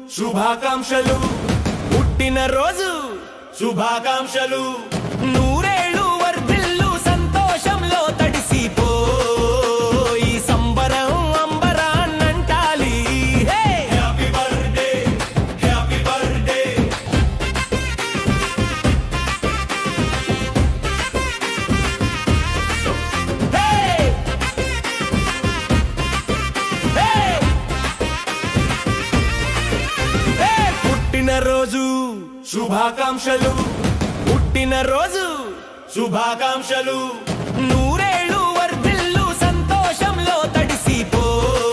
శుభాకాంక్షలు పుట్టిన రోజు శుభాకాంక్షలు నూరేళ్ళు వర్ధిల్లు సంతోషంలో తడిసిపోయి సంబరం అంబరాన్నంటాలి హ్యాపీ బర్త్డే హ్యాపీ బర్త్డే పుట్టినరోజు శుభాకాంక్షలు పుట్టినరోజు శుభాకాంక్షలు నూరేళ్ళు వర్ధిల్లు సంతోషంలో తడిసిపోయి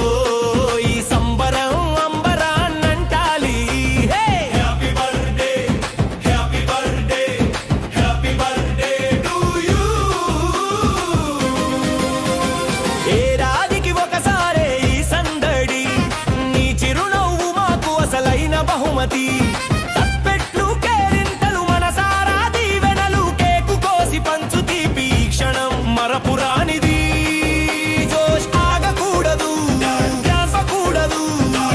సంబరం అంబరాన్నంటాలి happy birthday happy birthday happy birthday to you ఏడాదికి ఒకసారే ఈ సందడి నీ చిరునవ్వు మాకు అసలైన బహుమతి తప్పెట్లు కేరింతలు మనసారా దీవెనలు కేకు కోసి పంచు తీపి క్షణం మరపురానిది జోష్ ఆగకూడదు ధ్యాసకూడదు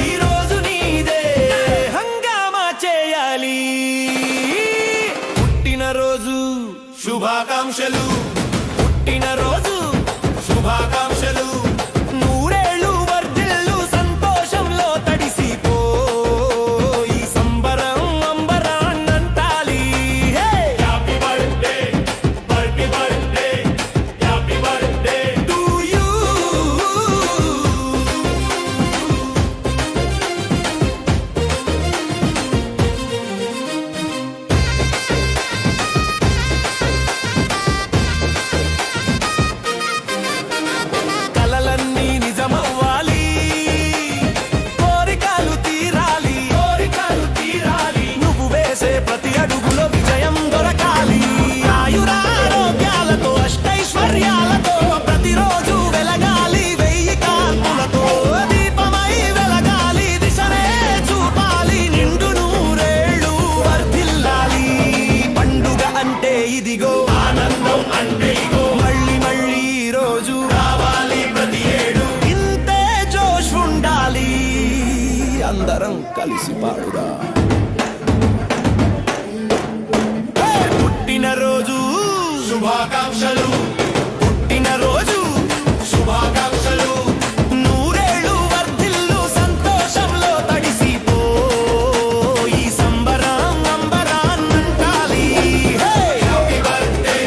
ఈ రోజు నీదే హంగామా చేయాలి పుట్టినరోజు శుభాకాంక్షలు పుట్టినరోజు శుభాకాంక్షలు నూరేళ్ళు వర్ధిల్లు సంతోషంలో తడిసిపోయి సంబరం అంబరాన్నంటాలి happy birthday happy birthday happy birthday to you కలలన్నీ నిజమవ్వాలి కోరికలు తీరాలి నువ్వు వేసే ప్రతి అడుగులో విజయం దొరకాలి ఆయురారోగ్యాలతో అష్టైశ్వర్యాలతో ప్రతిరోజు వెలగాలి వెయ్యి కాంతులతో దీపమై వెలగాలి దిశనే చూపాలి నిండు నూరేళ్ళు వర్ధిల్లాలి పండుగ అంటే ఇదిగో ఆనందం అంటే ఇగో మళ్ళీ మళ్ళీ ఈ రోజు రావాలి ప్రతి ఏడు ఇంతే జోష్ ఉండాలి అందరం కలిసి పాడుదా పుట్టినరోజు శుభాకాంక్షలు పుట్టినరోజు శుభాకాంక్షలు నూరేళ్ళు వర్ధిల్లు సంతోషంలో తడిసిపోయి సంబరం అంబరాన్నంటాలి happy birthday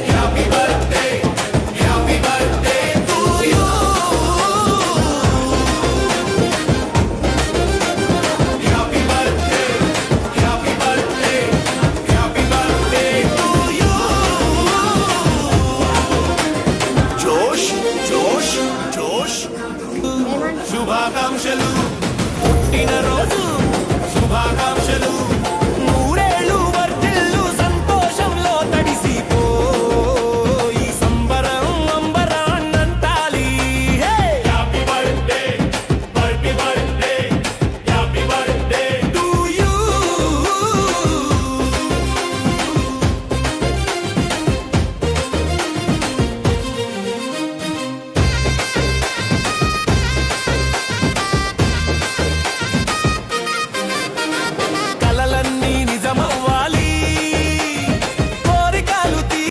happy birthday happy birthday to you happy birthday happy birthday happy birthday to you జోష్ జోష్ జోష్ శుభాకాంక్షలు